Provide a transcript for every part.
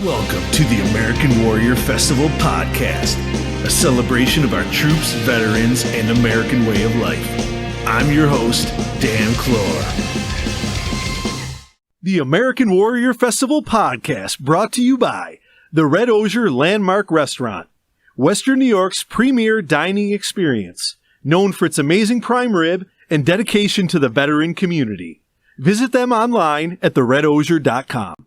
Welcome to the American Warrior Festival podcast, a celebration of our troops, veterans, and American way of life. I'm your host, Dan Clor. The American Warrior Festival podcast brought to you by the Red Osier Landmark Restaurant, Western New York's premier dining experience, known for its amazing prime rib and dedication to the veteran community. Visit them online at theredosier.com.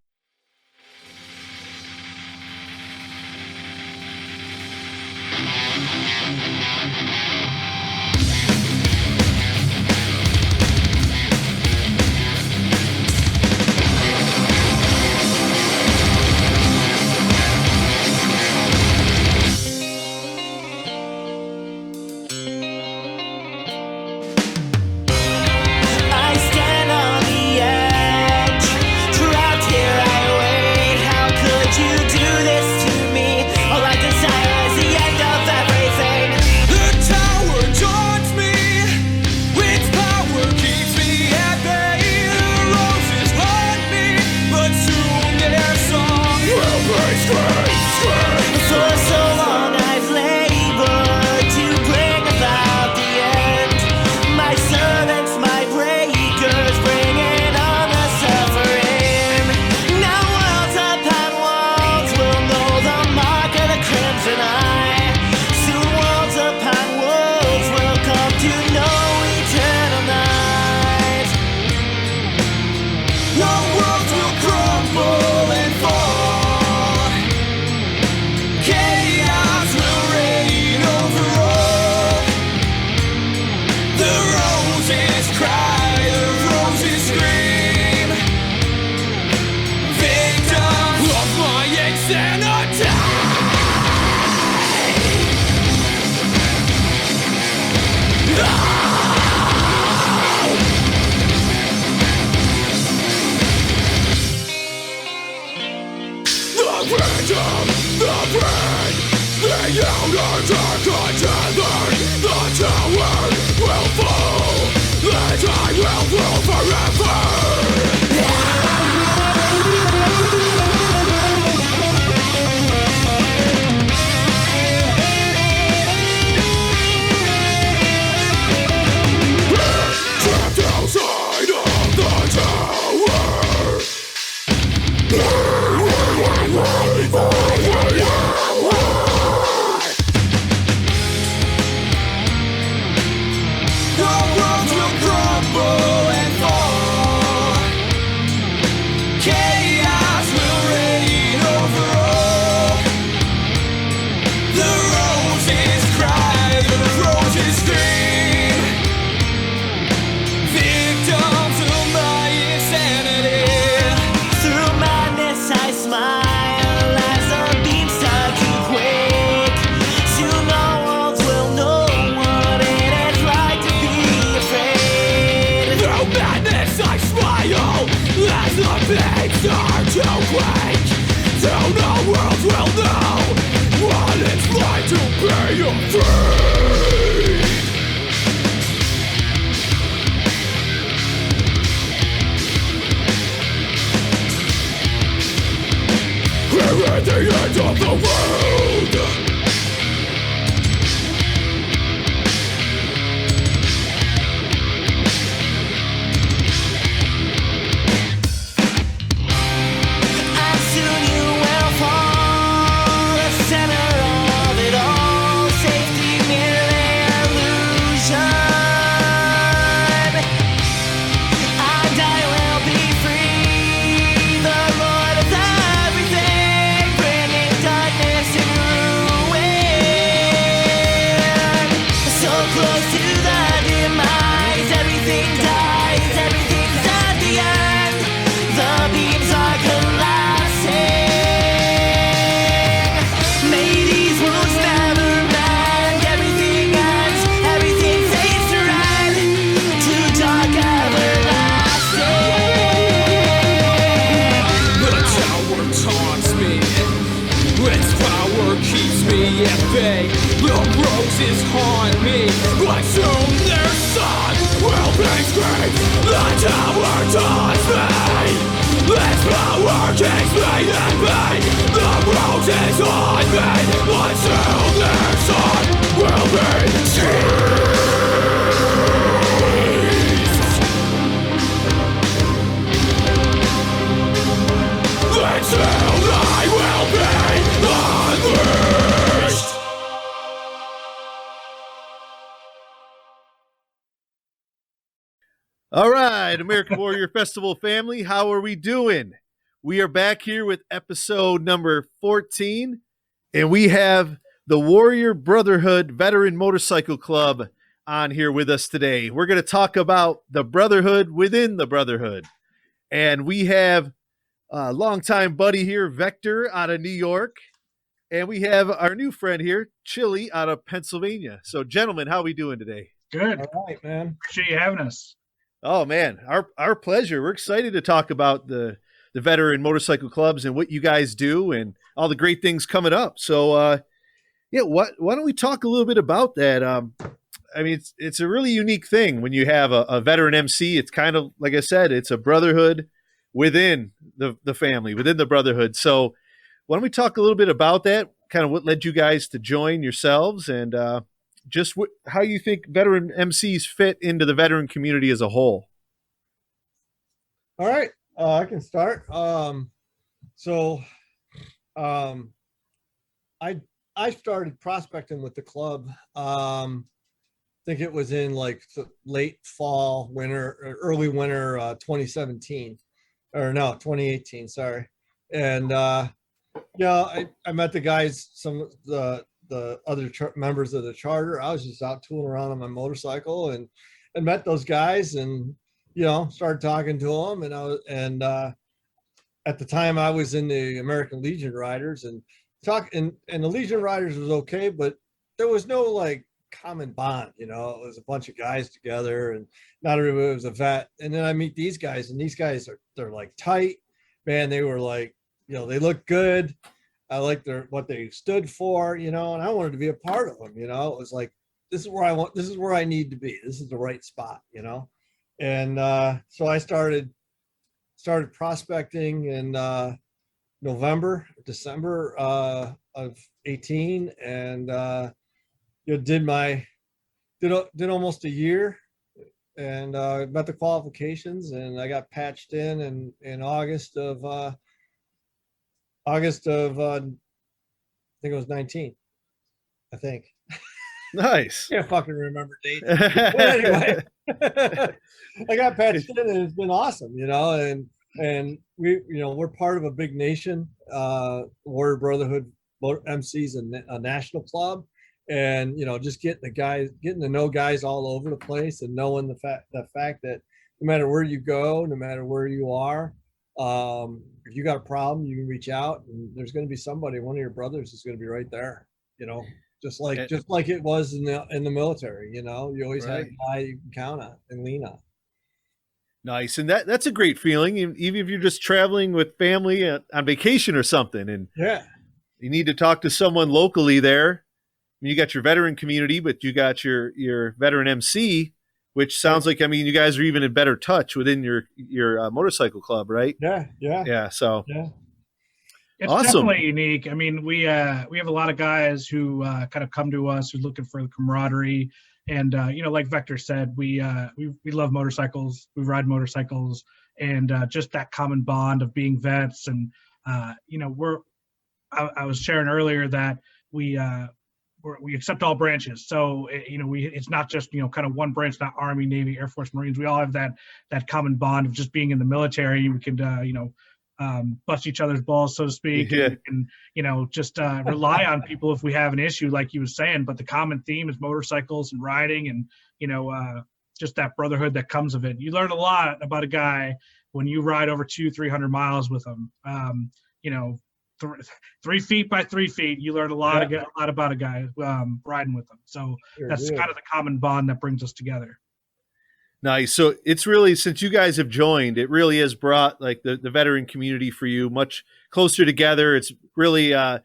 This power keeps me in pain. is on me, until this sun will be seized. Until I will be unleashed. All right, American Warrior Festival family, how are we doing? We are back here with episode number 14, and we have the Warrior Brotherhood Veteran Motorcycle Club on here with us today. We're going to talk about the Brotherhood within the Brotherhood. And we have a longtime buddy here, Vector, out of New York. And we have our new friend here, Chili, out of Pennsylvania. So, gentlemen, how are we doing today? Good. All right, man. Appreciate you having us. Oh, man, our pleasure. We're excited to talk about the veteran motorcycle clubs and what you guys do and all the great things coming up. So, why don't we talk a little bit about that? I mean, it's a really unique thing when you have a veteran MC. It's kind of, like I said, it's a brotherhood within the family, within the brotherhood. So why don't we talk a little bit about that, kind of what led you guys to join yourselves and just how you think veteran MCs fit into the veteran community as a whole. All right, I can start. I started prospecting with the club. I think it was in like late fall, winter, early winter, 2017, or no, 2018. Sorry, and I met the guys, some of the other members of the charter. I was just out tooling around on my motorcycle and met those guys and started talking to them. And at the time I was in the American Legion Riders and the Legion Riders was okay, but there was no like common bond. It was a bunch of guys together and not everybody was a vet. And then I meet these guys and these guys they're like tight, man. They were like, they look good. I like what they stood for, and I wanted to be a part of them. It was like, this is where I need to be. This is the right spot, And so I started prospecting in December of 18, and did almost a year, and met the qualifications, and I got patched in August of I think it was 19. I think. Nice. Can't fucking remember dates. But anyway, I got patched in and it's been awesome, and we, we're part of a big nation, Warrior Brotherhood MCs and a national club. And, just getting to know guys all over the place and knowing the fact that no matter where you go, no matter where you are, if you got a problem, you can reach out and there's going to be somebody, one of your brothers is going to be right there, just like it was in the military, you always had a guy you can count on and lean on. Nice. And that's a great feeling, even if you're just traveling with family on vacation or something, and you need to talk to someone locally there. You got your veteran community, but you got your veteran MC, which sounds like, you guys are even in better touch within your motorcycle club, right? Yeah. So it's awesome. Definitely unique. We have a lot of guys who kind of come to us who's looking for the camaraderie, and like Vector said, we love motorcycles. We ride motorcycles, and just that common bond of being vets, and I was sharing earlier that we accept all branches. So, it's not just, kind of one branch, not Army, Navy, Air Force, Marines. We all have that common bond of just being in the military. We can, bust each other's balls, so to speak. Yeah. And we can, just rely on people if we have an issue, like you was saying. But the common theme is motorcycles and riding and, just that brotherhood that comes of it. You learn a lot about a guy when you ride over 200-300 miles with him. 3 feet by 3 feet, you learn a lot about a guy riding with them. So that's kind of the common bond that brings us together. Nice. So it's really, since you guys have joined, it really has brought like the veteran community for you much closer together. It's really kind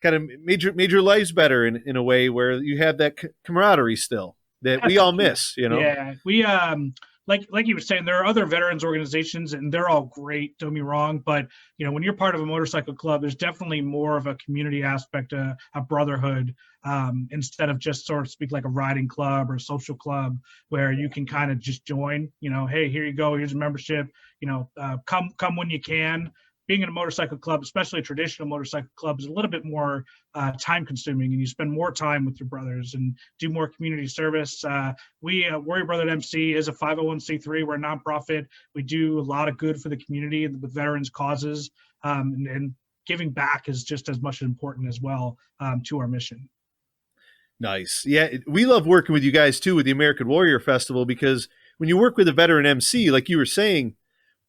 of made your lives better in a way where you have that camaraderie still that we all miss, Yeah, we like you were saying, there are other veterans organizations, and they're all great. Don't get me wrong, but when you're part of a motorcycle club, there's definitely more of a community aspect, a brotherhood, instead of just sort of speak like a riding club or a social club where you can kind of just join. Hey, here you go. Here's a membership. Come when you can. Being in a motorcycle club, especially a traditional motorcycle club, is a little bit more time consuming, and you spend more time with your brothers and do more community service. Warrior Brotherhood MC is a 501c3. We're a nonprofit. We do a lot of good for the community with veterans causes, and giving back is just as much important as well to our mission. Nice. Yeah, we love working with you guys too with the American Warrior Festival, because when you work with a veteran MC, like you were saying,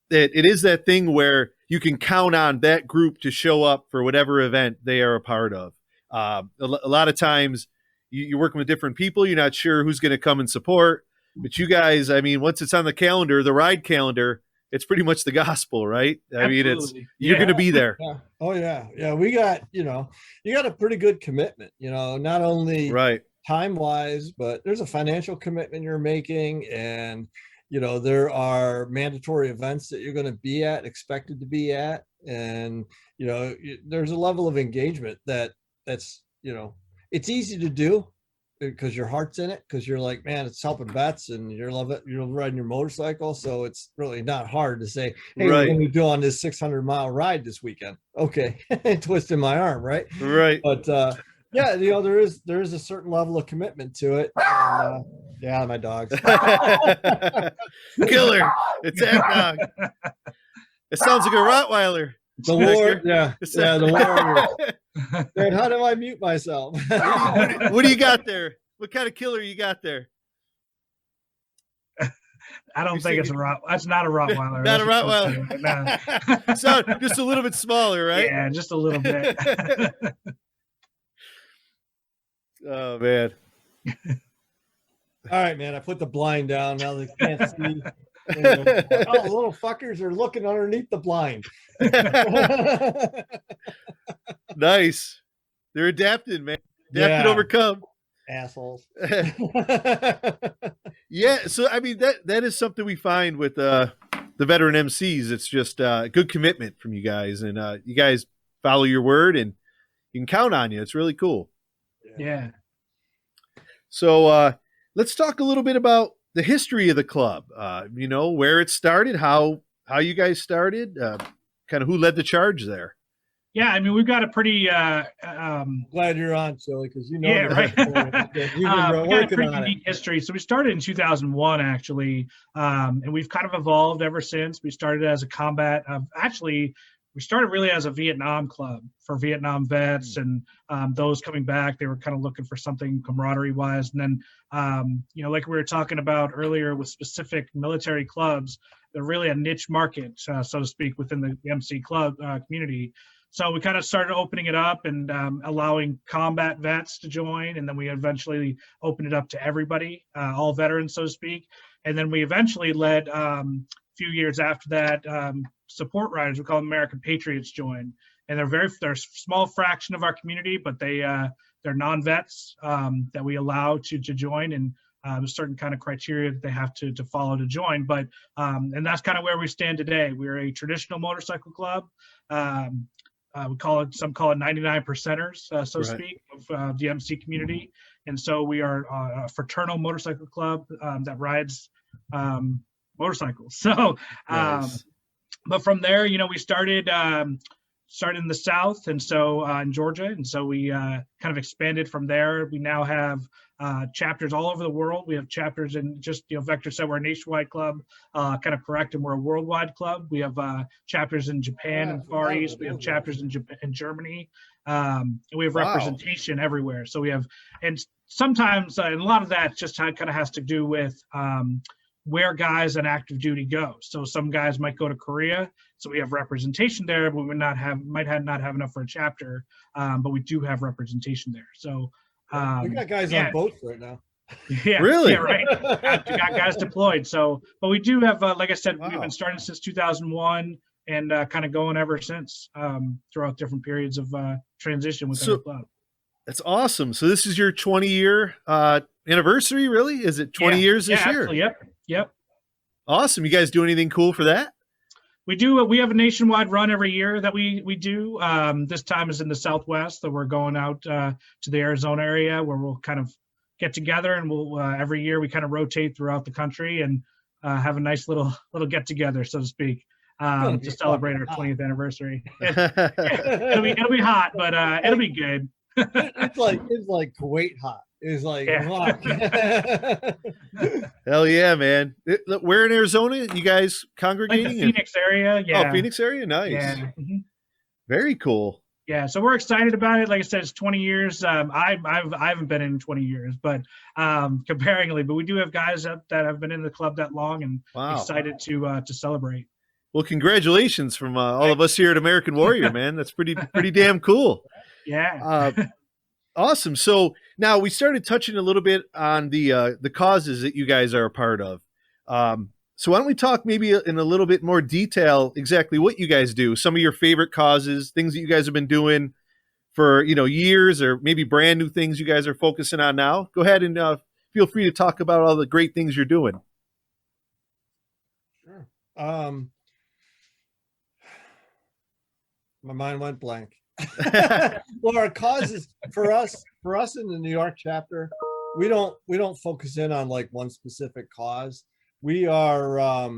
that it is that thing where you can count on that group to show up for whatever event they are a part of. A lot of times you're working with different people. You're not sure who's going to come and support. But you guys, I mean, once it's on the calendar, the ride calendar, it's pretty much the gospel, right? I Absolutely. mean, you're going to be there. Yeah. Oh, yeah. Yeah, we got, you got a pretty good commitment, not only Right. time-wise, but there's a financial commitment you're making, and there are mandatory events that you're going to be at, expected to be at. And, there's a level of engagement that's, it's easy to do because your heart's in it, because you're like, man, it's helping vets and you're riding your motorcycle. So it's really not hard to say, hey, Right. we're going to go on this 600-mile ride this weekend. Okay. Twisting my arm. Right. Right. But, yeah, there is a certain level of commitment to it. And, yeah, my dogs. Killer. It's that dog. It sounds like a Rottweiler. The war, the warrior. Man, how do I mute myself? What do you got there? What kind of killer you got there? I don't think it's that's not a Rottweiler. Not a Rottweiler. No. So just a little bit smaller, right? Yeah, just a little bit. Oh man. All right, man. I put the blind down now. They can't see. Oh, the little fuckers are looking underneath the blind. Nice. They're adapted, man. Adapted, overcome. Assholes. Yeah. So I mean that is something we find with the veteran MCs. It's just good commitment from you guys, and you guys follow your word, and you can count on you. It's really cool. Yeah. So let's talk a little bit about the history of the club. Where it started, how you guys started, kind of who led the charge there. Yeah, I mean, we've got a pretty glad you're on, Chili, because yeah, right. You've been we got a pretty unique history. So we started in 2001, actually, and we've kind of evolved ever since. We started as a combat. We started really as a Vietnam club for Vietnam vets and those coming back. They were kind of looking for something camaraderie-wise. And then, like we were talking about earlier with specific military clubs, they're really a niche market, so to speak, within the MC club community. So we kind of started opening it up and allowing combat vets to join. And then we eventually opened it up to everybody, all veterans, so to speak. And then we eventually led, a few years after that, support riders, we call them American Patriots, join. And they're a small fraction of our community, but they're non-vets that we allow to join, and a certain kind of criteria that they have to follow to join. But and that's kind of where we stand today. We're a traditional motorcycle club. Some call it 99 percenters, so to speak, of the MC community. And so we are a fraternal motorcycle club that rides motorcycles. So, Nice. but from there, we started in the South, and so in Georgia, and so we kind of expanded from there. We now have chapters all over the world. We have chapters in Vector said we're a nationwide club, kind of correct, and we're a worldwide club. We have chapters in Japan and Far East. We have chapters in Germany. And we have representation everywhere. So we have, and sometimes, and a lot of that just kind of has to do with where guys on active duty go. So some guys might go to Korea, so we have representation there, but we might not have enough for a chapter, but we do have representation there. So we got guys on boats right now. Yeah, really? Yeah, right. We got guys deployed. So, but we do have, like I said, we've been starting since 2001 and kind of going ever since throughout different periods of transition within the club. That's awesome. So this is your 20-year anniversary, really? Is it 20 years this year? Absolutely. Yep. Awesome. You guys do anything cool for that? We do. We have a nationwide run every year that we do. This time is in the Southwest, so we're going out to the Arizona area where we'll kind of get together, and we'll every year we kind of rotate throughout the country and have a nice little get together, so to speak, to celebrate our 20th anniversary. It'll be hot, but it'll be good. It's like Kuwait hot. It's like, hell yeah, man. Where in Arizona you guys congregating? Like the Phoenix area. Yeah. Oh, Phoenix area. Nice. Yeah. Mm-hmm. Very cool. Yeah, so we're excited about it. Like I said, it's 20 years. I haven't been in 20 years, but comparingly, but we do have guys that have been in the club that long, and excited to celebrate. Well, congratulations from all of us here at American Warrior, man. That's pretty damn cool. Yeah. Awesome. So now we started touching a little bit on the causes that you guys are a part of. So why don't we talk maybe in a little bit more detail exactly what you guys do, some of your favorite causes, things that you guys have been doing for, years, or maybe brand new things you guys are focusing on now. Go ahead and feel free to talk about all the great things you're doing. Sure. My mind went blank. Well, our causes for us in the New York chapter, we don't focus in on like one specific cause. We are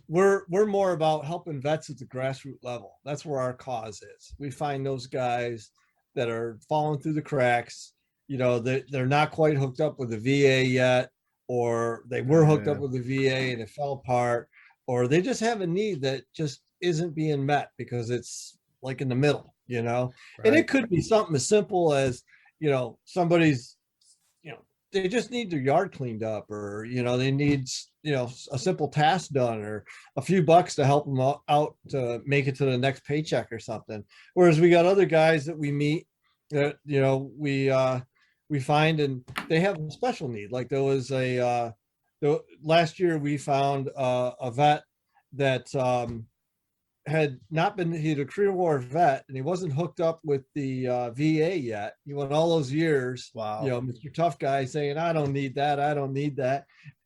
we're more about helping vets at the grassroots level. That's where our cause is. We find those guys that are falling through the cracks. They're not quite hooked up with the VA yet, or they were hooked up with the VA and it fell apart, or they just have a need that just isn't being met because it's like in the middle, Right. And it could be something as simple as, somebody's, they just need their yard cleaned up, or, they need, a simple task done, or a few bucks to help them out to make it to the next paycheck or something. Whereas we got other guys that we meet that, we find, and they have a special need. Like there was last year we found a vet that had not been, he had a career war vet, and he wasn't hooked up with the VA yet. He went all those years, wow, Mr. Tough Guy saying, I don't need that.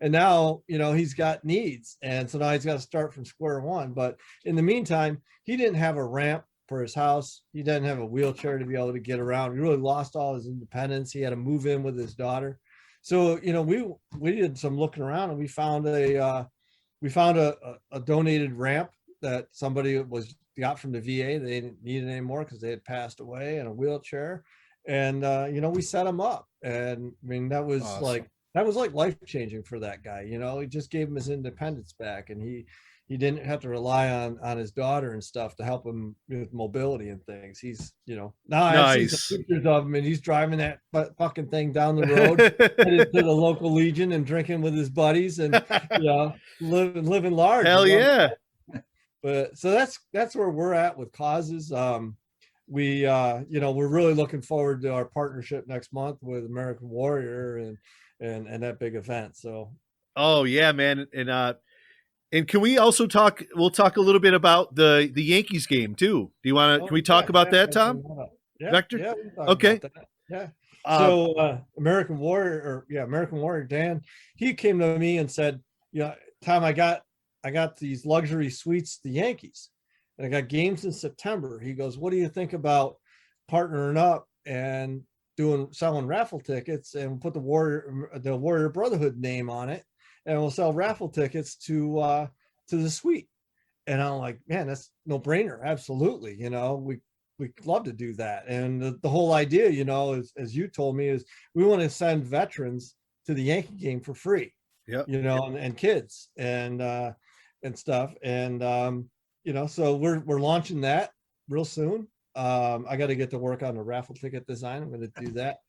And now, he's got needs. And so now he's got to start from square one. But in the meantime, he didn't have a ramp for his house. He didn't have a wheelchair to be able to get around. He really lost all his independence. He had to move in with his daughter. So, we did some looking around, and we found a donated ramp that somebody got from the VA. They didn't need it anymore because they had passed away, in a wheelchair. And, we set him up. And I mean, that was awesome. That was like life-changing for that guy. He just gave him his independence back, and he didn't have to rely on his daughter and stuff to help him with mobility and things. He's, now I see some pictures of him, and he's driving that fucking thing down the road, headed to the local Legion and drinking with his buddies, and, living large. Hell yeah. But so that's where we're at with causes. We're really looking forward to our partnership next month with American Warrior and that big event. So, oh yeah, man. And can we also talk, we'll talk a little bit about the Yankees game too. Do you want to, can we talk about that, Tom? Yeah, Vector? Yeah, we can talk okay. about that. Yeah. So American Warrior Dan, he came to me and said, Tom, I got these luxury suites to the Yankees, and I got games in September. He goes, what do you think about partnering up and selling raffle tickets, and put the Warrior Brotherhood name on it, and we'll sell raffle tickets to the suite? And I'm like, man, that's no brainer. Absolutely. We'd love to do that. And the whole idea, as you told me, is we want to send veterans to the Yankee game for free. Yep. And kids and stuff. And, so we're launching that real soon. I got to get to work on the raffle ticket design. I'm going to do that.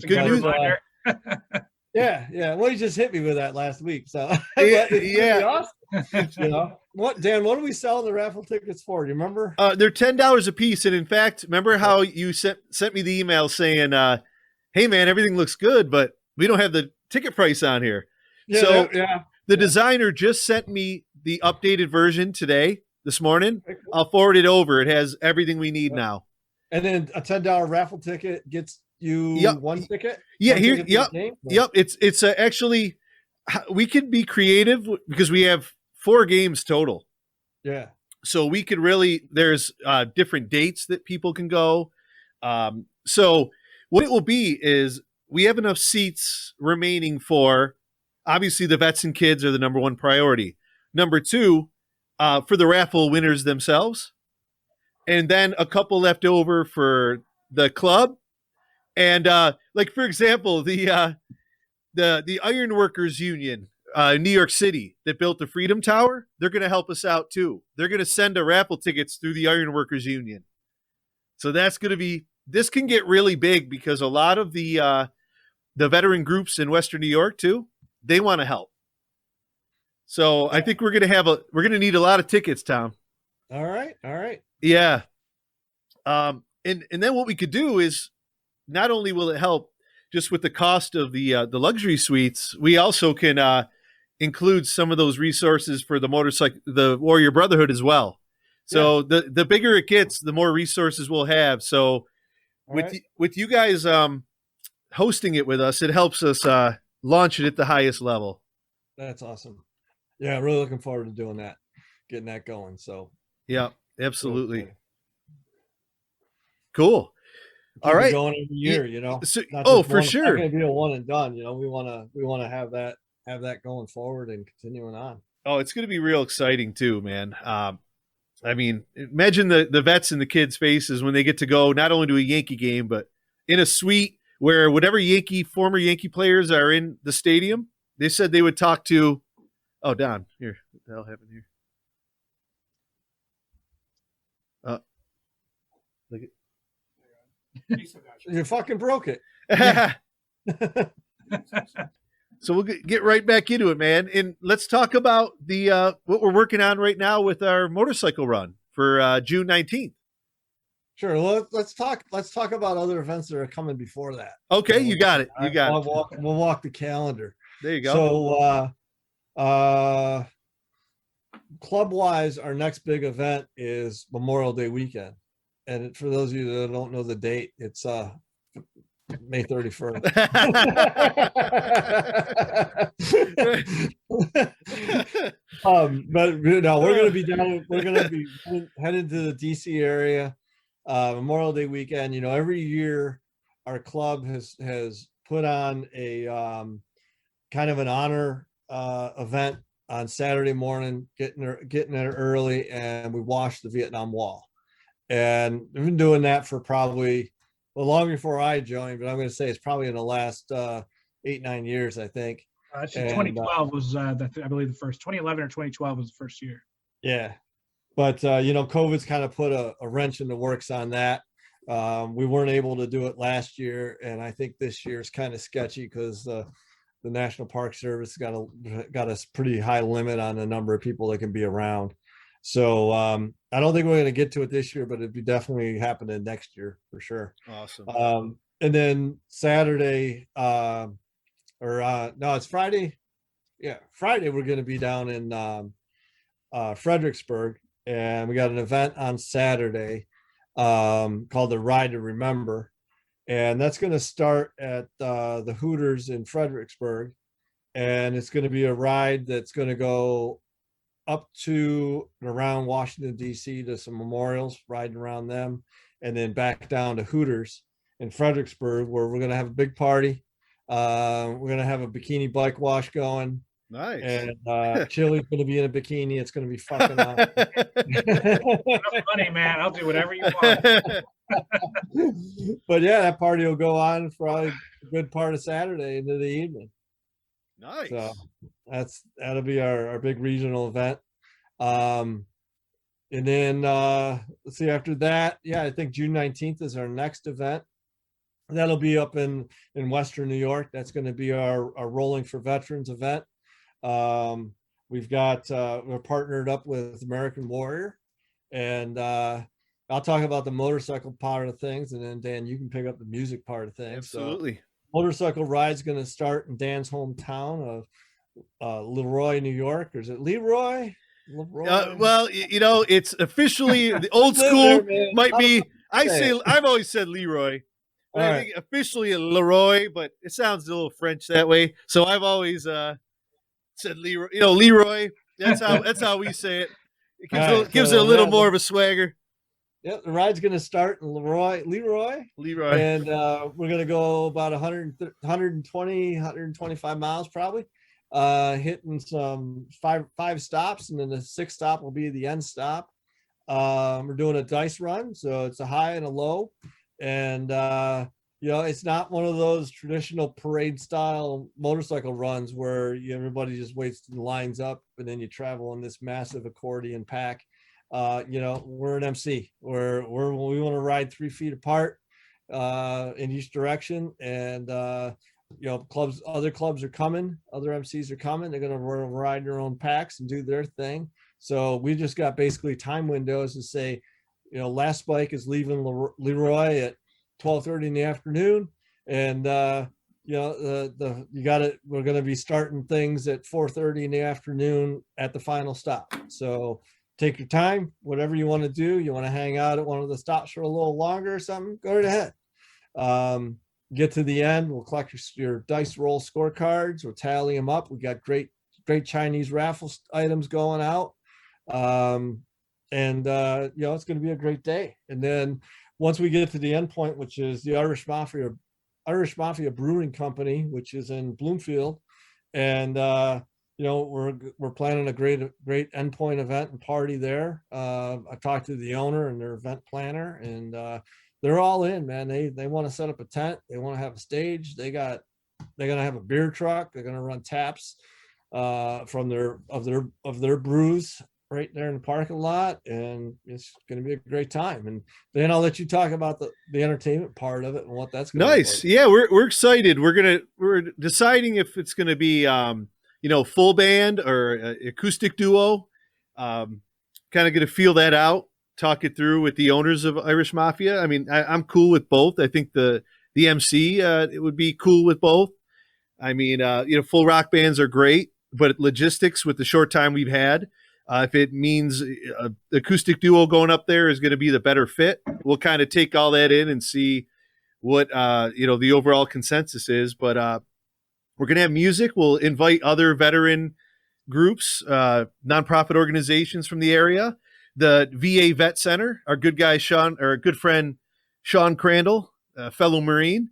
Good news. Yeah. Well, he just hit me with that last week. So yeah. Awesome. What, Dan, what are we selling the raffle tickets for? Do you remember? They're $10 a piece. And in fact, remember how you sent me the email saying, hey man, everything looks good, but we don't have the ticket price on here. The designer just sent me the updated version this morning. I'll forward it over. It has everything we need now. And then a $10 raffle ticket gets you one ticket? Yeah, here. Yep. It's actually, we could be creative because we have 4 games total. Yeah. So we could really, there's different dates that people can go. So what it will be is we have enough seats remaining for, obviously the vets and kids are the number 1 priority. Number 2, for the raffle winners themselves. And then a couple left over for the club. And like, for example, the Ironworkers Union, New York City, that built the Freedom Tower, they're going to help us out too. They're going to send a raffle tickets through the Ironworkers Union. So that's going to be, this can get really big because a lot of the veteran groups in Western New York too, they want to help. So I think we're going to need a lot of tickets, Tom. All right. Yeah. And then what we could do is, not only will it help just with the cost of the luxury suites, we also can include some of those resources for the Warrior Brotherhood as well. So the bigger it gets, the more resources we'll have. So with you guys hosting it with us, it helps us launch it at the highest level. That's awesome. Yeah, really looking forward to doing that, getting that going. So yeah, absolutely. Cool. All keep it right. going every year, you know. So, for sure. It's not going to be a one and done. You know, we want to have that going forward and continuing on. Oh, it's going to be real exciting too, man. I mean, imagine the vets and the kids' faces when they get to go not only to a Yankee game, but in a suite where whatever former Yankee players are in the stadium, they said they would talk to. Oh, Don, here, what the hell happened here? Look at. You fucking broke it. So we'll get right back into it, man. And let's talk about the what we're working on right now with our motorcycle run for June 19th. Sure. Well, let's talk about other events that are coming before that. Okay, you got it. We'll walk the calendar. There you go. So club wise, our next big event is Memorial Day weekend. And for those of you that don't know the date, it's May 31st. But no, we're going to be headed to the DC area, Memorial Day weekend. You know, every year our club has put on a kind of an honor event on Saturday morning, getting there early, and we wash the Vietnam Wall. And we've been doing that for probably long before I joined, but I'm going to say it's probably in the last 8-9 years, I think. Actually, 2012 was, I believe, the first. 2011 or 2012 was the first year. Yeah. But, you know, COVID's kind of put a wrench in the works on that. We weren't able to do it last year, and I think this year is kind of sketchy because the National Park Service got a pretty high limit on the number of people that can be around. So I don't think we're going to get to it this year, but it'd be definitely happening next year for sure. Awesome. And then Saturday, it's Friday. Yeah, Friday we're going to be down in Fredericksburg, and we got an event on Saturday called the Ride to Remember, and that's going to start at the Hooters in Fredericksburg, and it's going to be a ride that's going to go up to and around Washington, D.C. to some memorials, riding around them, and then back down to Hooters in Fredericksburg, where we're going to have a big party. We're going to have a bikini bike wash going. Nice. And Chili's going to be in a bikini. It's going to be fucking awesome. Enough money, man. I'll do whatever you want. But yeah, that party will go on for probably a good part of Saturday into the evening. Nice. So that'll be our big regional event. And then let's see, after that, I think June 19th is our next event. That'll be up in Western New York. That's going to be our Rolling for Veterans event. We've got we're partnered up with American Warrior, and I'll talk about the motorcycle part of things, and then Dan, you can pick up the music part of things. Absolutely. So, motorcycle ride's going to start in Dan's hometown of Leroy, New York. Or is it Leroy? Well, you know, it's officially the old school might be. I've always said Leroy. I think officially Leroy, but it sounds a little French that way. So I've always Said Leroy. Leroy. That's how we say it. It gives it a little more of a swagger. Yep, the ride's going to start in Leroy, and we're going to go about 125 miles probably, hitting some five stops, and then the sixth stop will be the end stop. We're doing a dice run, so it's a high and a low, and it's not one of those traditional parade style motorcycle runs where everybody just waits and lines up, and then you travel in this massive accordion pack. We're an MC. We want to ride 3 feet apart in each direction, and other clubs are coming, other MCs are coming. They're going to ride their own packs and do their thing. So we just got basically time windows to say, last bike is leaving Leroy at 12:30 in the afternoon, and we're going to be starting things at 4:30 in the afternoon at the final stop. So take your time, whatever you want to do. You want to hang out at one of the stops for a little longer or something, go right ahead. Get to the end, we'll collect your dice roll scorecards, we'll tally them up. We got great Chinese raffle items going out. It's going to be a great day. And then once we get to the end point, which is the Irish Mafia Brewing Company, which is in Bloomfield, and we're planning a great endpoint event and party there. I talked to the owner and their event planner, and they're all in, man. They want to set up a tent. They want to have a stage. They're gonna have a beer truck. They're gonna run taps from their brews right there in the parking lot, and it's gonna be a great time. And then I'll let you talk about the entertainment part of it and what that's gonna nice. be like. Yeah, we're excited. We're deciding if it's gonna be full band or acoustic duo. Kind of gonna feel that out, talk it through with the owners of Irish Mafia. I mean, I'm cool with both. I think the MC it would be cool with both. I mean, full rock bands are great, but logistics with the short time we've had, if it means acoustic duo going up there is going to be the better fit, we'll kind of take all that in and see what the overall consensus is. But we're going to have music. We'll invite other veteran groups, nonprofit organizations from the area. The VA Vet Center, our good friend Sean Crandall, fellow Marine,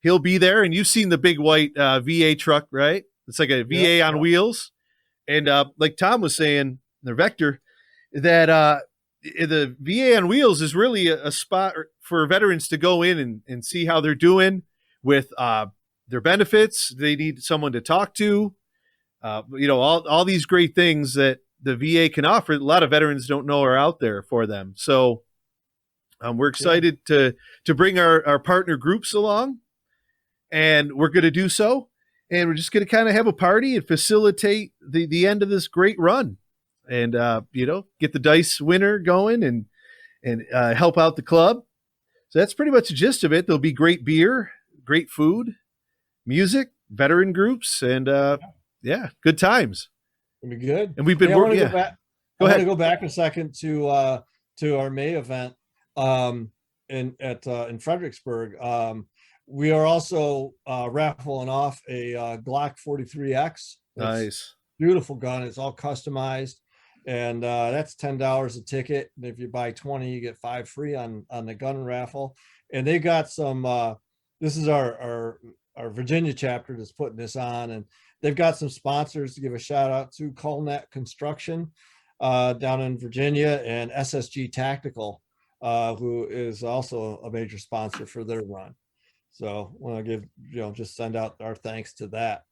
he'll be there. And you've seen the big white VA truck, right? It's like a VA on wheels. And like Tom was saying, the Vector, that the VA on wheels is really a spot for veterans to go in and see how they're doing with their benefits. They need someone to talk to, all these great things that the VA can offer. A lot of veterans don't know are out there for them. So we're excited to bring our partner groups along, and we're going to do so. And we're just going to kind of have a party and facilitate the end of this great run, and get the dice winner going and help out the club. So that's pretty much the gist of it. There'll be great beer, great food, music, veteran groups, and good times. It'll be good. And we've been working. I want to go back a second to our May event in Fredericksburg. We are also raffling off a Glock 43X. Nice. Beautiful gun. It's all customized. And that's $10 a ticket. And if you buy 20, you get 5 free on the gun raffle. And they got some, this is our Virginia chapter that's putting this on. And they've got some sponsors to give a shout out to: Colnet Construction down in Virginia, and SSG Tactical, who is also a major sponsor for their run. So I want to give, just send out our thanks to that.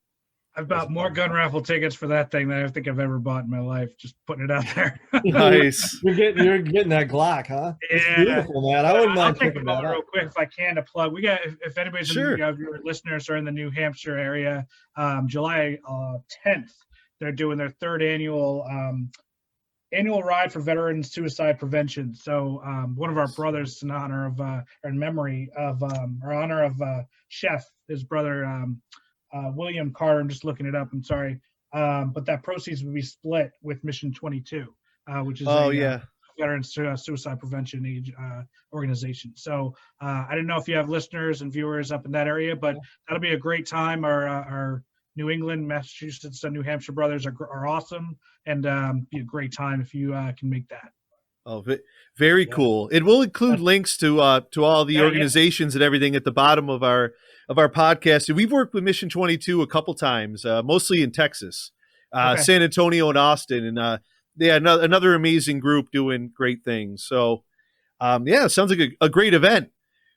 I've bought more gun raffle tickets for that thing than I think I've ever bought in my life. Just putting it out there. Nice. You're getting that Glock, huh? It's beautiful, man. I wouldn't mind picking that up real quick if I can to plug. We got, if anybody's sure. Your listeners are in the New Hampshire area, July 10th, they're doing their 3rd annual ride for veteran suicide prevention. So one of our brothers, in honor of Chef, his brother William Carter, I'm just looking it up, I'm sorry, but that proceeds would be split with Mission 22, which is veteran suicide prevention organization. So I don't know if you have listeners and viewers up in that area, but that'll be a great time. Our New England, Massachusetts, and New Hampshire brothers are awesome, and be a great time if you can make that. Oh, very cool. It will include links to all the organizations and everything at the bottom of our podcast. And we've worked with Mission 22 a couple times, mostly in Texas, San Antonio and Austin, and another amazing group doing great things. So, it sounds like a great event.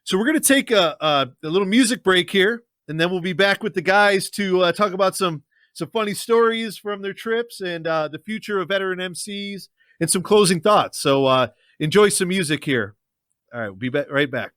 So we're going to take a little music break here, and then we'll be back with the guys to talk about some funny stories from their trips and the future of veteran MCs. And some closing thoughts. So enjoy some music here. All right, we'll be right back.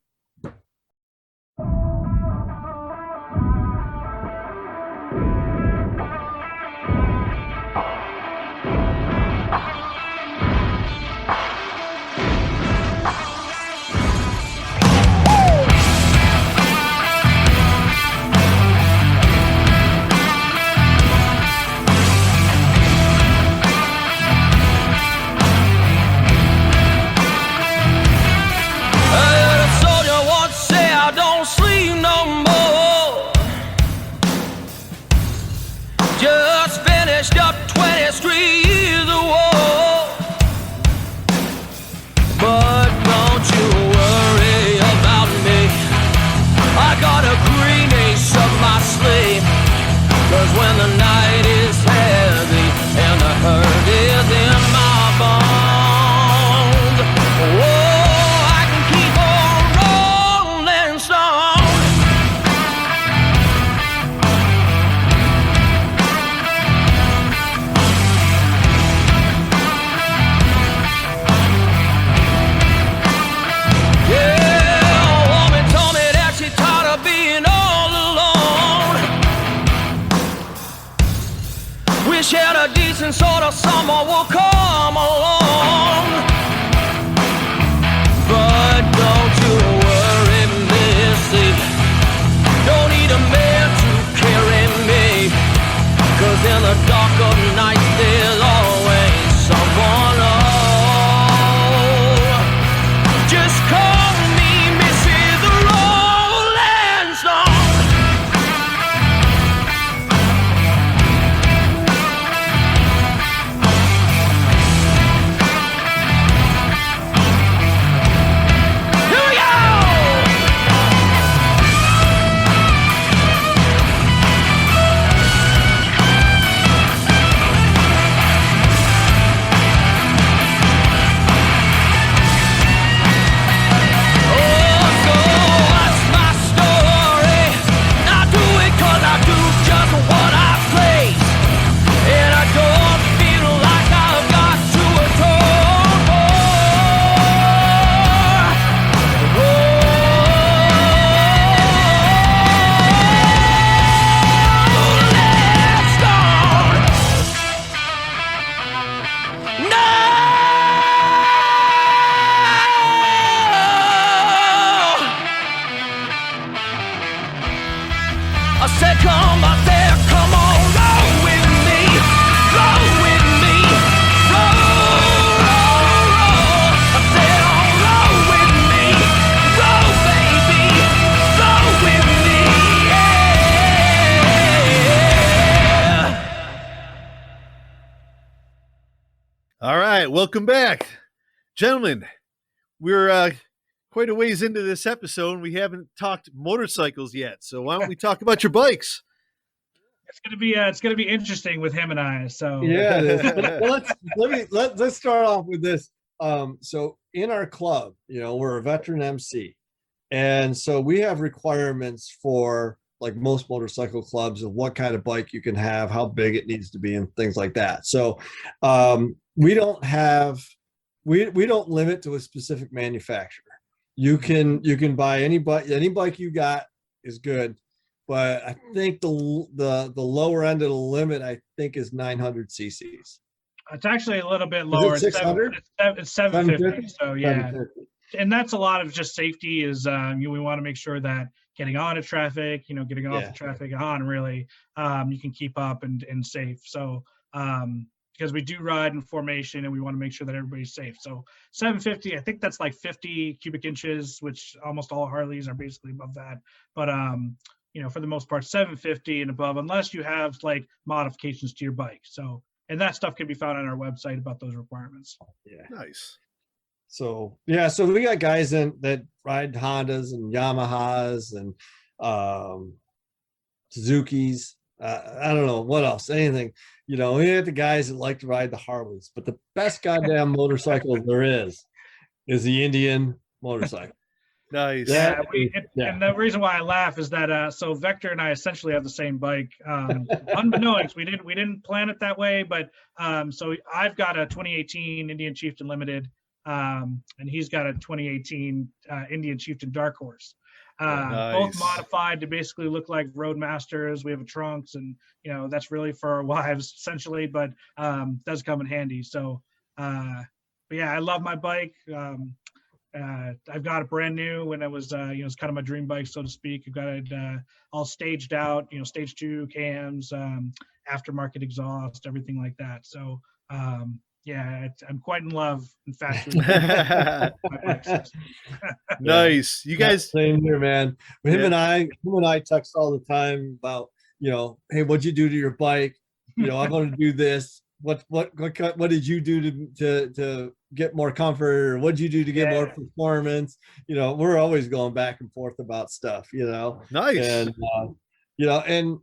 When the night is heavy and the hurt is in my bones, oh, I can keep on rolling strong. Yeah, a woman told me that she tired of being all alone. Wish had a decent sort of someone will come along. But don't you worry, missy, don't need a man to carry me, 'cause in the dark of night there's always someone. Oh, just call me Missy the Rolling Stone. I said, come on, roll with me, roll with me, roll. I said, oh, roll with me, roll, baby, roll with me, yeah. All right, welcome back. Gentlemen, we're quite a ways into this episode, and we haven't talked motorcycles yet. So why don't we talk about your bikes? It's gonna be interesting with him and I. So Yeah, it is. Well, let's start off with this. So in our club, we're a veteran MC, and so we have requirements for, like most motorcycle clubs, of what kind of bike you can have, how big it needs to be, and things like that. So we don't limit to a specific manufacturer. You can buy any bike you got is good, but I think the lower end of the limit, I think, is 900 cc's. it's actually a little bit lower. Is it 600? It's 750. So yeah, 750. and that's a lot of just safety. Is we want to make sure that getting on to traffic, getting off the traffic on, really, you can keep up and safe. So because we do ride in formation and we want to make sure that everybody's safe. So 750, I think that's like 50 cubic inches, which almost all Harleys are basically above that. But for the most part, 750 and above, unless you have like modifications to your bike. So, and that stuff can be found on our website about those requirements. Yeah. Nice. So so we got guys that ride Hondas and Yamahas and Suzuki's. I don't know what else, anything. We have the guys that like to ride the Harleys, but the best goddamn motorcycle there is the Indian motorcycle. Nice. Yeah, and the reason why I laugh is that so Vector and I essentially have the same bike. Unbeknownst, we didn't plan it that way, but so I've got a 2018 Indian Chieftain Limited, and he's got a 2018 Indian Chieftain Dark Horse. Nice. Both modified to basically look like Roadmasters. We have a trunks, and that's really for our wives essentially, but does come in handy. So, but yeah, I love my bike. I've got it brand new when it was, it's kind of my dream bike, so to speak. I've got it all staged out, stage 2 cams, aftermarket exhaust, everything like that. So, yeah, I'm quite in love. In fact, nice. You guys, same here, man. Him and I text all the time about, hey, what'd you do to your bike? I'm going to do this. What did you do to get more comfort, or what'd you do to get more performance? We're always going back and forth about stuff. Nice. And and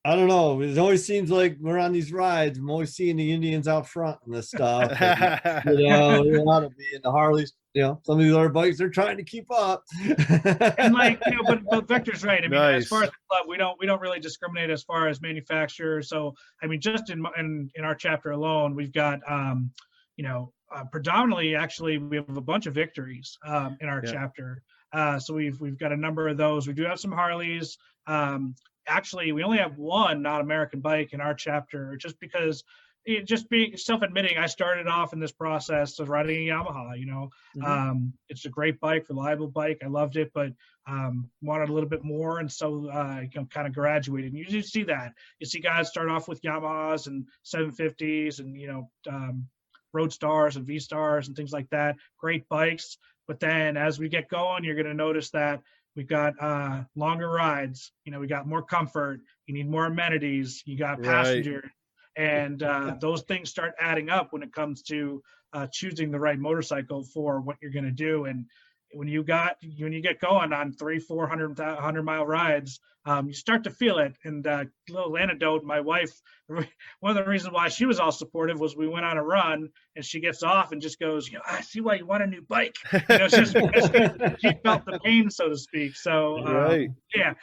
I don't know. It always seems like we're on these rides. I'm always seeing the Indians out front and this stuff. And, we want to be in the Harleys. Some of these other bikes, they're trying to keep up. And but Vector's right. I mean, nice. As far as the club, we don't really discriminate as far as manufacturer. So, I mean, just in our chapter alone, we've got predominantly, actually, we have a bunch of victories in our chapter. So we've got a number of those. We do have some Harleys. Actually, we only have one non-American bike in our chapter, just because, just being self-admitting, I started off in this process of riding a Yamaha. It's a great bike, reliable bike. I loved it, but wanted a little bit more, and so kind of graduated. And you see that. You see guys start off with Yamahas and 750s, and Roadstars and V-Stars and things like that. Great bikes, but then as we get going, you're going to notice that we've got longer rides. We got more comfort. You need more amenities. You got passengers. Right. And those things start adding up when it comes to choosing the right motorcycle for what you're going to do. And when you get going on 300-400 mile rides, you start to feel it. And a little anecdote, my wife, one of the reasons why she was all supportive was we went on a run, and she gets off and just goes, I see why you want a new bike. Just because she felt the pain, so to speak. So right. Yeah.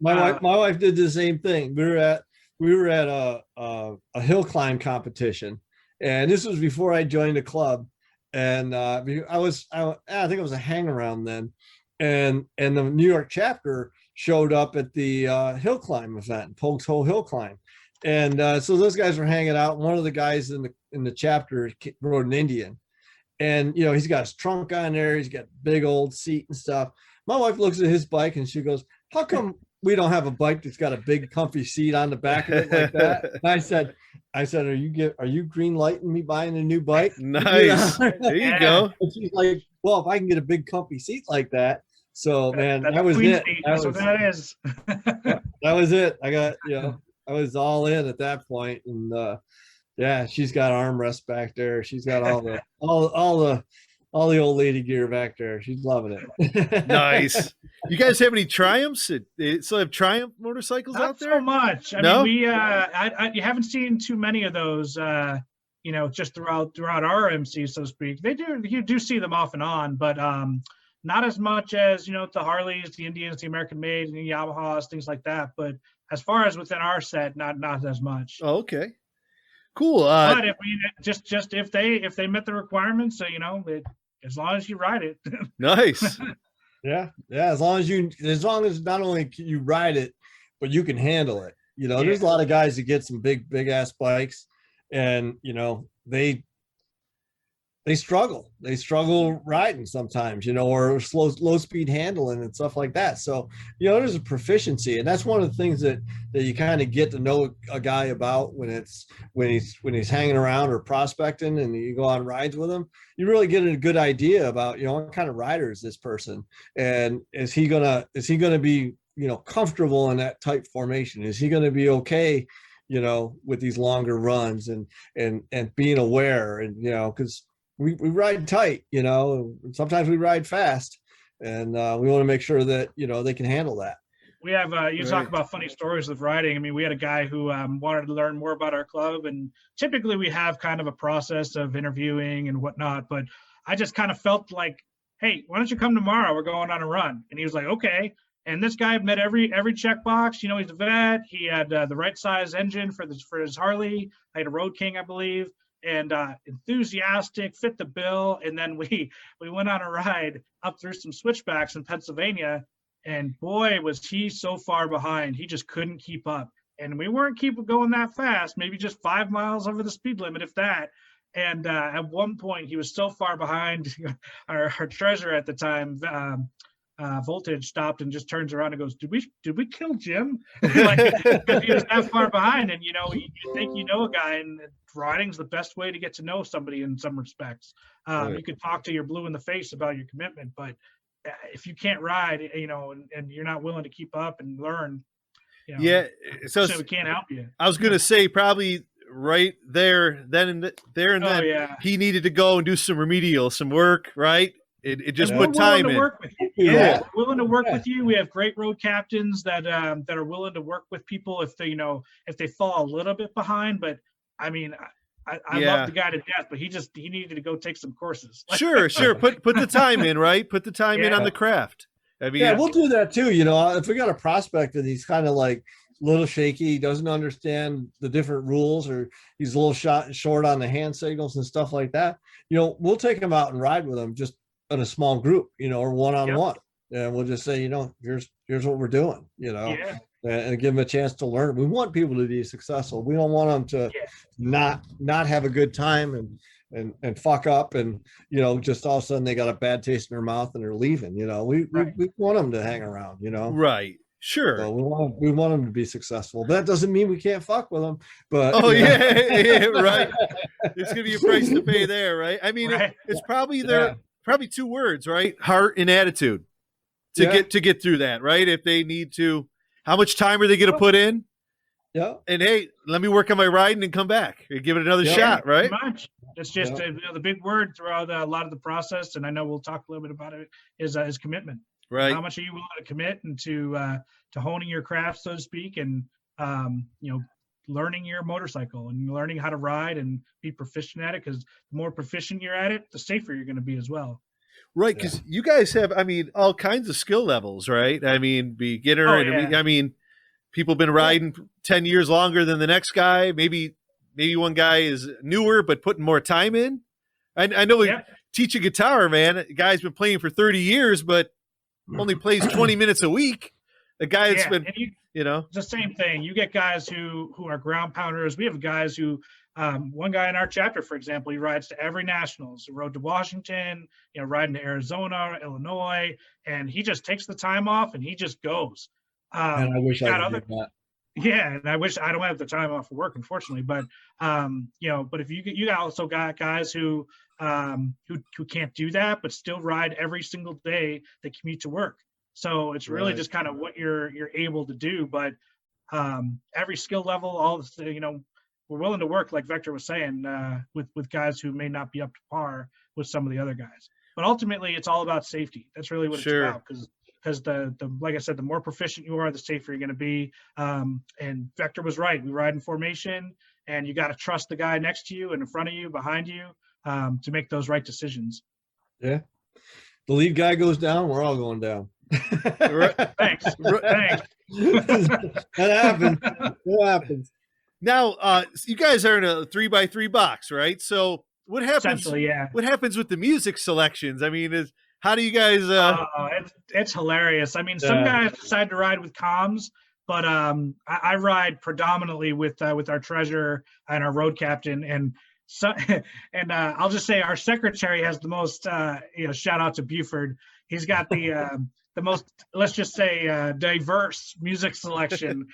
my wife did the same thing. We were at a hill climb competition, and this was before I joined the club. And I think it was a hang around then, and the New York chapter showed up at the hill climb event, Polk's Hole Hill Climb, and so those guys were hanging out. One of the guys in the chapter rode an Indian, and he's got his trunk on there, he's got big old seat and stuff. My wife looks at his bike and she goes, "How come we don't have a bike that's got a big comfy seat on the back of it like that?" And I said, "Are you green lighting me buying a new bike?" Nice. There you go. And she's like, "Well, if I can get a big comfy seat like that." So man, that was it. That's what that is. That was it. I got, I was all in at that point. And she's got armrests back there. She's got all the old lady gear back there. She's loving it. Nice. You guys have any Triumphs? They still have Triumph motorcycles out there? Not so much. I mean, we you haven't seen too many of those. Just throughout our MC, so to speak. You do see them off and on, but not as much as the Harleys, the Indians, the American made, the Yamahas, things like that. But as far as within our set, not as much. Oh, okay. Cool. But if they met the requirements, as long as you ride it. Nice. Yeah. As long as not only you ride it, but you can handle it. There's a lot of guys that get some big ass bikes, and they struggle. They struggle riding sometimes, or low speed handling and stuff like that. So, there's a proficiency, and that's one of the things that you kind of get to know a guy about when he's hanging around or prospecting, and you go on rides with him. You really get a good idea about what kind of rider is this person, and is he gonna be comfortable in that tight formation? Is he going to be okay, with these longer runs and being aware, and, because we ride tight, sometimes we ride fast, and we want to make sure that, they can handle that. We have, you talk about funny stories of riding. I mean, we had a guy who wanted to learn more about our club, and typically we have kind of a process of interviewing and whatnot, but I just kind of felt like, hey, why don't you come tomorrow? We're going on a run. And he was like, okay. And this guy met every checkbox. He's a vet. He had the right size engine for his Harley. I had a Road King, I believe, and enthusiastic, fit the bill. And then we went on a ride up through some switchbacks in Pennsylvania. And boy, was he so far behind. He just couldn't keep up. And we weren't going that fast, maybe just 5 miles over the speed limit, if that. And at one point, he was so far behind. Our treasurer at the time, Voltage, stopped and just turns around and goes, "Did we kill Jim?" Like, because he was that far behind. And you think a guy, and riding's the best way to get to know somebody in some respects. Right. You could talk to your blue in the face about your commitment, but if you can't ride, and you're not willing to keep up and learn, so we can't help you. I was going to say probably right there, then he needed to go and do some work, right? It just put time in. Work with you. Yeah, we're willing to work with you. We have great road captains that are willing to work with people if they fall a little bit behind. But I mean, I love the guy to death, but he needed to go take some courses. Sure. Put the time in, right? Put the time in on the craft. I mean, we'll do that too. If we got a prospect and he's kind of like a little shaky, he doesn't understand the different rules, or he's a little short on the hand signals and stuff like that, we'll take him out and ride with him just in a small group, or one-on-one. And we'll just say, here's what we're doing, and give them a chance to learn. We want people to be successful. We don't want them to not have a good time and fuck up, and just all of a sudden they got a bad taste in their mouth and they're leaving. We want them to hang around. Right. Sure. So we want them to be successful. That doesn't mean we can't fuck with them. But right. There's gonna be a price to pay there, right? I mean, it's probably probably 2 words, right? Heart and attitude to get through that, right? If they need to. How much time are they going to put in? Yeah. And hey, let me work on my riding and come back and give it another shot, right? Much. It's just the big word throughout a lot of the process, and I know we'll talk a little bit about it, is commitment. Right. How much are you willing to commit into honing your craft, so to speak, and learning your motorcycle and learning how to ride and be proficient at it? Because the more proficient you're at it, the safer you're going to be as well. Right, because you guys have, all kinds of skill levels, right? I mean, beginner, people have been riding 10 years longer than the next guy. Maybe one guy is newer but putting more time in. I know teaching guitar, man. A guy's been playing for 30 years but only plays 20 minutes a week. A guy that's been, It's the same thing. You get guys who are ground pounders. We have guys who, one guy in our chapter, for example, he rides to every nationals. He rode to Washington, riding to Arizona, Illinois, and he just takes the time off and he just goes. And I wish I could do that. Yeah, and I wish I don't have the time off of work, unfortunately. But but if you also got guys who can't do that, but still ride every single day they commute to work. So it's really just kind of what you're able to do. But every skill level, we're willing to work, like Vector was saying, with guys who may not be up to par with some of the other guys. But ultimately, it's all about safety. That's really what it's about. Because the like I said, the more proficient you are, the safer you're going to be. And Vector was right. We ride in formation, and you got to trust the guy next to you and in front of you, behind you, to make those right decisions. Yeah. The lead guy goes down, we're all going down. Thanks. That happens. Now, you guys are in a 3x3 box, right? So what happens? Essentially, yeah. What happens with the music selections? I mean, how do you guys? It's hilarious. I mean, some guys decide to ride with comms, but I ride predominantly with our treasurer and our road captain, and I'll just say our secretary has the most. Shout out to Buford. He's got the most, let's just say, diverse music selection.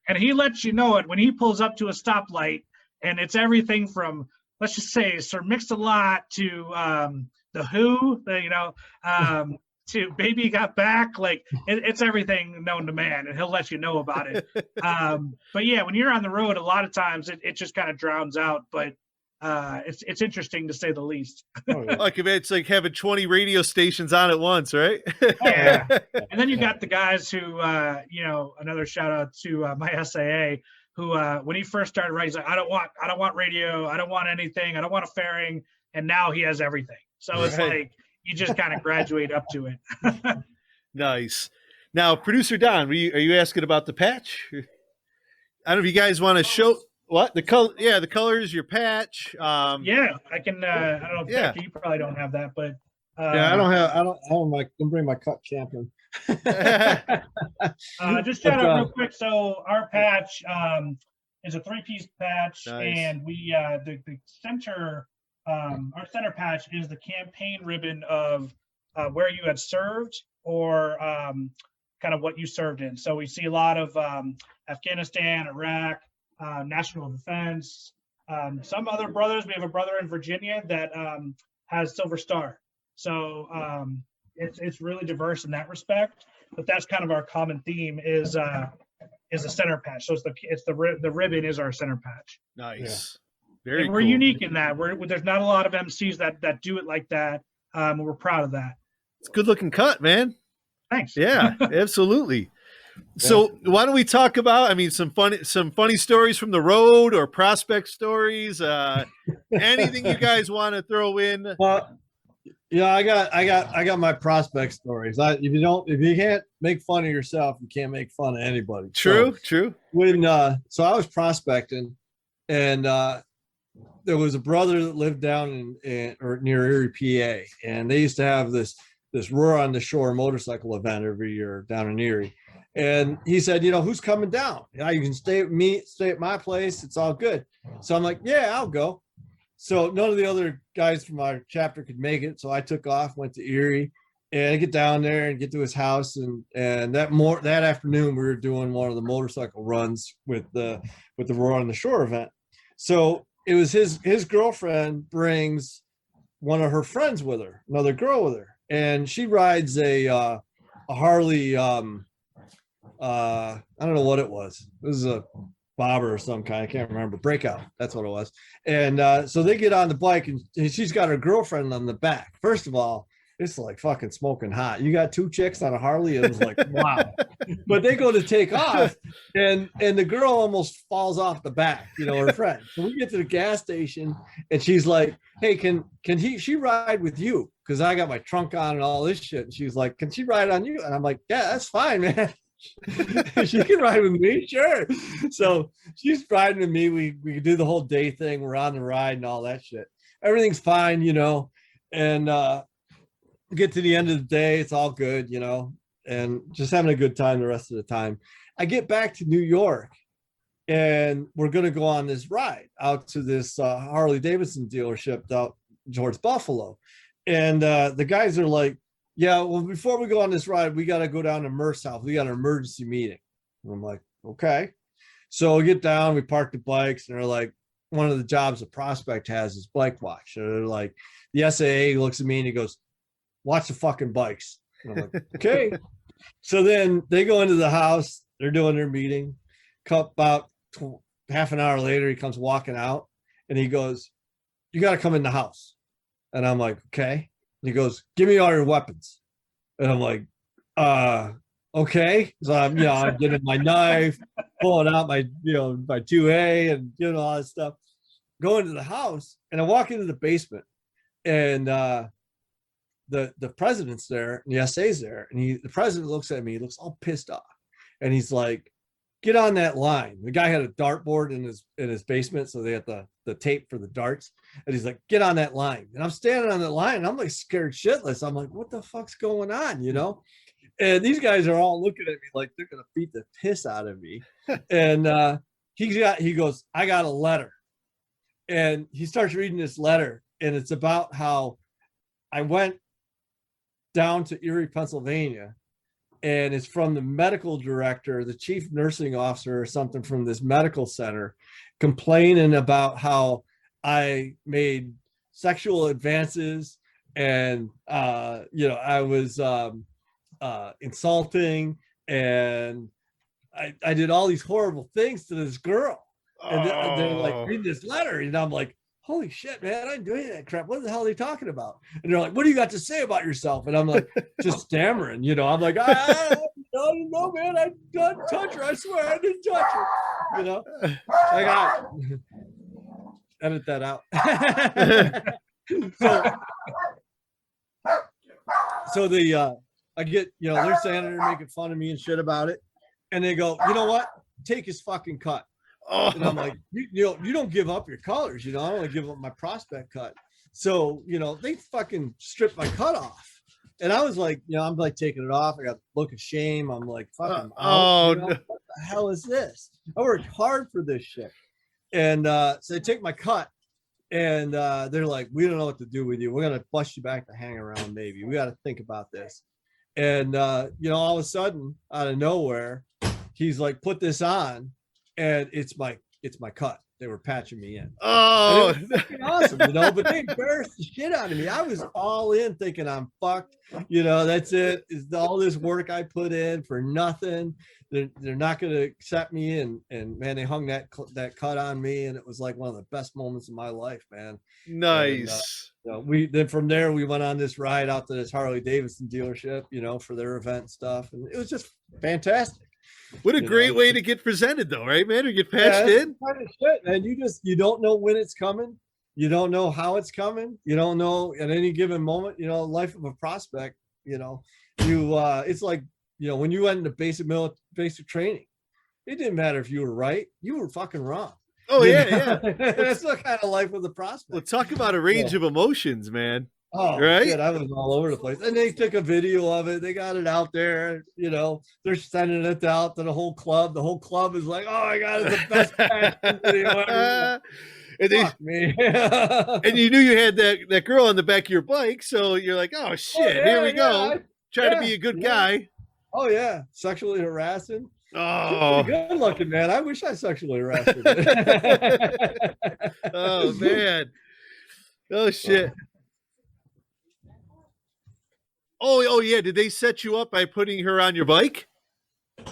And he lets you know it when he pulls up to a stoplight, and it's everything from, let's just say, Sir Mix-a-Lot to The Who, to baby got back. Like it's everything known to man, and he'll let you know about it. But yeah, when you're on the road, a lot of times it just kind of drowns out. But it's interesting to say the least. Like if it's like having 20 radio stations on at once, right? Yeah. And then you got the guys who, another shout out to my SAA, who when he first started writing, he's like, I don't want radio, I don't want anything, I don't want a fairing, and now he has everything. So it's like you just kind of graduate up to it. Nice. Now, producer Don, are you asking about the patch? I don't know if you guys want to show what the color. Yeah, the colors, your patch. Yeah, I can. I don't know. Becky, you probably don't have that, but yeah, I don't bring my cut champion. Just shout out real quick. So our patch is a 3-piece patch, Nice. and we the center. Our center patch is the campaign ribbon of where you had served or kind of what you served in. So we see a lot of Afghanistan, Iraq, national defense. Some other brothers. We have a brother in Virginia that has Silver Star. So it's really diverse in that respect. But that's kind of our common theme is a center patch. So the ribbon is our center patch. Nice. Yeah. Very and we're cool. unique in that. There's not a lot of MCs that do it like that. We're proud of that. It's a good looking cut, man. Thanks. Yeah, absolutely. So why don't we talk about, some funny stories from the road or prospect stories, anything you guys want to throw in? Well, yeah, I got my prospect stories. If you can't make fun of yourself, you can't make fun of anybody. True. When so I was prospecting, and there was a brother that lived down or near Erie, PA, and they used to have this Roar on the Shore motorcycle event every year down in Erie. And he said, who's coming down? You can stay at my place. It's all good. So I'm like, yeah, I'll go. So none of the other guys from our chapter could make it. So I took off, went to Erie, and I get down there and get to his house. And that afternoon we were doing one of the motorcycle runs with the Roar on the Shore event. So it was his girlfriend brings one of her friends with her, another girl with her, and she rides a Harley. I don't know what it was. It was a bobber or some kind. I can't remember. Breakout. That's what it was. And so they get on the bike, and she's got her girlfriend on the back. First of all, it's like fucking smoking hot. You got 2 chicks on a Harley. It was like, wow. But they go to take off, and the girl almost falls off the back, her friend. So we get to the gas station, and she's like, hey, can she ride with you? Because I got my trunk on and all this shit. And she's like, can she ride on you? And I'm like, yeah, that's fine, man. She can ride with me, sure. So she's riding with me. We do the whole day thing. We're on the ride and all that shit. Everything's fine, and get to the end of the day, it's all good, and just having a good time the rest of the time. I get back to New York, and we're going to go on this ride out to this Harley Davidson dealership out towards Buffalo. And the guys are like, yeah, well, before we go on this ride, we got to go down to Murph's house. We got an emergency meeting. And I'm like, okay. So we get down, we park the bikes, and they're like, one of the jobs a prospect has is bike watch. So they're like, the SAA looks at me and he goes, watch the fucking bikes. And I'm like, okay. So then they go into the house, they're doing their meeting. About half an hour later, he comes walking out and he goes, you got to come in the house. And I'm like, okay. And he goes, give me all your weapons. And I'm like, okay. So I'm getting my knife, pulling out my 2A and all that stuff. Go into the house, and I walk into the basement, and the president's there, and the SA's there, and the president looks at me, he looks all pissed off, and he's like, get on that line. The guy had a dartboard in his basement, so they had the tape for the darts, and he's like, get on that line. And I'm standing on that line, and I'm like scared shitless. I'm like, what the fuck's going on, And these guys are all looking at me like they're gonna beat the piss out of me. And he goes, I got a letter, and he starts reading this letter, and it's about how I went down to Erie, Pennsylvania, and it's from the medical director, the chief nursing officer or something from this medical center, complaining about how I made sexual advances and I was insulting, and I did all these horrible things to this girl, and they're like, read this letter, and I'm like, holy shit, man, I didn't do any of that crap. What the hell are they talking about? And they're like, what do you got to say about yourself? And I'm like, just stammering, I'm like, I don't know, man, I didn't touch her. I swear I didn't touch her. I got edit that out. so I get, they're standing there making fun of me and shit about it. And they go, you know what? Take his fucking cut. Oh. And I'm like, you don't give up your colors, I don't want to give up my prospect cut. So, they fucking stripped my cut off. And I was like, I'm like taking it off. I got a look of shame. I'm like, fucking, no. What the hell is this? I worked hard for this shit. And so they take my cut, and they're like, we don't know what to do with you. We're going to bust you back to hang around, maybe. We got to think about this. And, all of a sudden, out of nowhere, he's like, put this on. And it's my cut. They were patching me in. Oh, it was awesome, but they embarrassed the shit out of me. I was all in thinking I'm fucked. That's it. Is all this work I put in for nothing. They're not going to accept me. And man, they hung that cut on me, and it was like one of the best moments of my life, man. Nice. And, then from there we went on this ride out to this Harley Davidson dealership, for their event stuff, and it was just fantastic. What a great way to get presented, though, right, man? Or get patched in. Kind of shit, man. You don't know when it's coming. You don't know how it's coming. You don't know at any given moment. Life of a prospect. It's like when you went into basic training, it didn't matter if you were right. You were fucking wrong. Oh yeah. That's the kind of life of the prospect. Well, talk about a range of emotions, man. Oh, right. Shit, I was all over the place. And they took a video of it. They got it out there. They're sending it out to the whole club. The whole club is like, oh my God, it's the best passion video ever. And you knew you had that girl on the back of your bike. So you're like, oh shit, here we go. Try to be a good guy. Oh yeah. Sexually harassing. Oh, good looking, man. I wish I sexually harassed her. Oh man. Oh shit. Oh yeah. Did they set you up by putting her on your bike?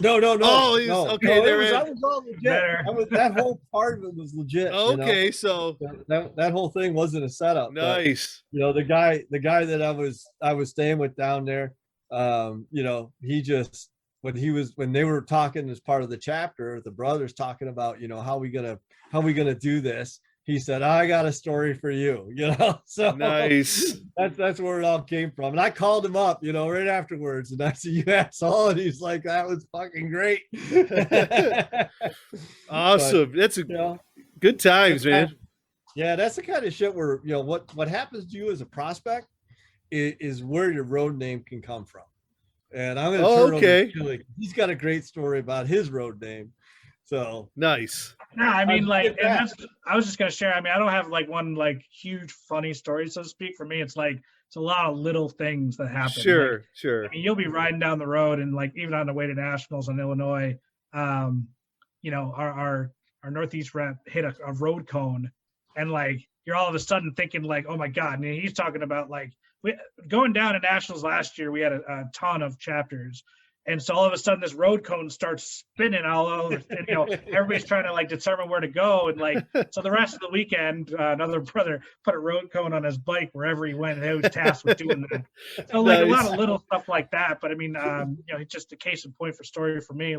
No. Oh, no. Okay. That was all legit. That whole part of it was legit. Okay, so that whole thing wasn't a setup. Nice. But, the guy that I was staying with down there, he just when they were talking as part of the chapter, the brothers talking about how we gonna do this. He said, I got a story for you, so nice. That's where it all came from. And I called him up, right afterwards. And I said, you asshole. And he's like, that was fucking great. Awesome. That's good times, man. Yeah. That's the kind of shit where, what happens to you as a prospect is where your road name can come from. And I'm going to turn over to Chili. He's got a great story about his road name. So nice. No, I mean, I was just gonna share. I mean, I don't have one huge funny story, so to speak. For me, it's a lot of little things that happen. Sure. I mean, you'll be riding down the road, and even on the way to nationals in Illinois, our Northeast rep hit a road cone, and you're all of a sudden thinking oh my God, and he's talking about going down to nationals last year. We had a ton of chapters. And so all of a sudden this road cone starts spinning all over, and, everybody's trying to determine where to go. And so the rest of the weekend, another brother put a road cone on his bike wherever he went, and he was tasked with doing that. So nice. A lot of little stuff like that. But I mean, it's just a case in point for story for me.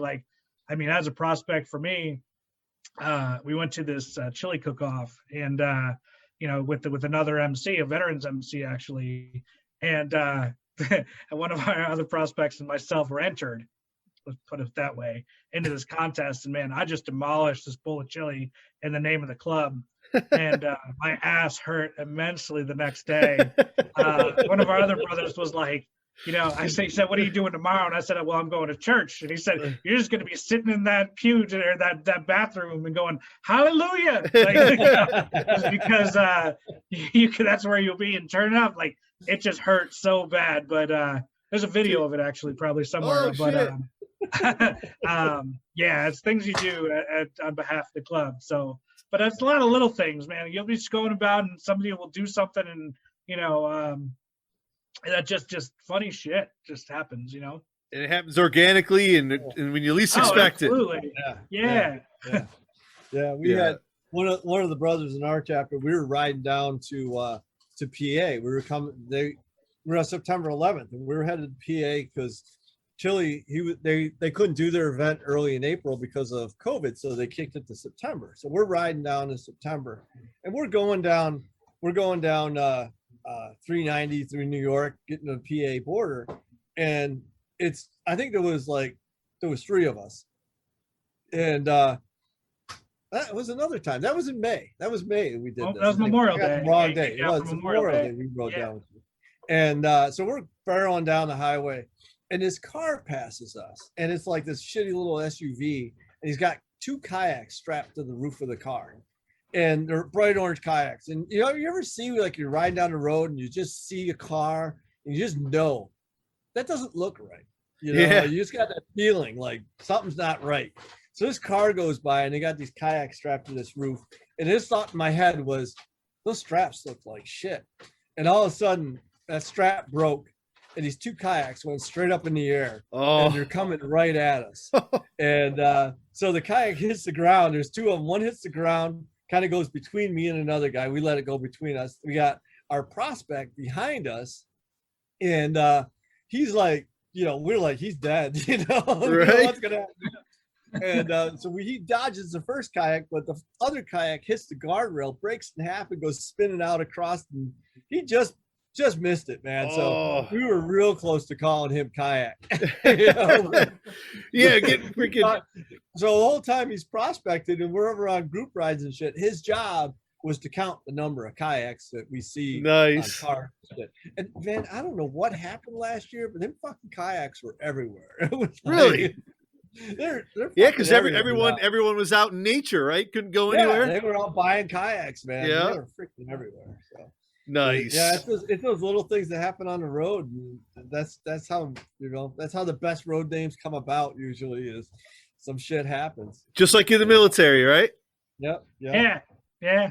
As a prospect for me, we went to this chili cook-off, and, with another MC, a veterans MC actually. And, and one of our other prospects and myself were entered, let's put it that way, into this contest. And man, I just demolished this bowl of chili in the name of the club. And my ass hurt immensely the next day. One of our other brothers was like, he said, what are you doing tomorrow? And I said, well, I'm going to church. And he said, you're just going to be sitting in that pew or that bathroom and going, hallelujah. Because that's where you'll be and turn up. It just hurts so bad. But there's a video of it actually probably somewhere. It's things you do on behalf of the club. So, but it's a lot of little things, man. You'll be just going about and somebody will do something and, And that just funny shit just happens, you know. And it happens organically and when you least expect absolutely. Yeah. We had one of the brothers in our chapter. We were riding down to PA. We were on September 11th, and we were headed to PA because Chili, they couldn't do their event early in April because of COVID, so they kicked it to September. So we're riding down in September, and we're going down 390 through New York, getting to the PA border, and I think there was three of us, and that was another time. That was in May. That was May we did this. That was Memorial Day. Wrong day. It was Memorial Day. We rode down. And so we're barreling down the highway, and this car passes us, and it's like this shitty little SUV, and he's got two kayaks strapped to the roof of the car, and they're bright orange kayaks. And you ever see like you're riding down the road and you just see a car and you just know that doesn't look right. You just got that feeling like something's not right. So this car goes by and they got these kayaks strapped to this roof, and this thought in my head was, those straps look like shit. And all of a sudden that strap broke, and these two kayaks went straight up in the air, and they're coming right at us. And so the kayak hits the ground. There's two of them. One hits the ground, kind of goes between me and another guy. We let it go between us. We got our prospect behind us, and he's like, we're like, he's dead. Right? We don't know what's gonna happen. And so he dodges the first kayak, but the other kayak hits the guardrail, breaks in half, and goes spinning out across. And he just missed it, man. So we were real close to calling him kayak. Getting freaking. So the whole time he's prospected, and we're over on group rides and shit, his job was to count the number of kayaks that we see on cars. And man, I don't know what happened last year, but them fucking kayaks were everywhere. It was really? They're because everyone was out in nature, right? Couldn't go anywhere. They were all buying kayaks, man. Yeah, they were freaking everywhere. So nice. Yeah, it's those little things that happen on the road. And that's how that's how the best road names come about. Usually, is some shit happens. Just like in the military, right? Yep. Yeah.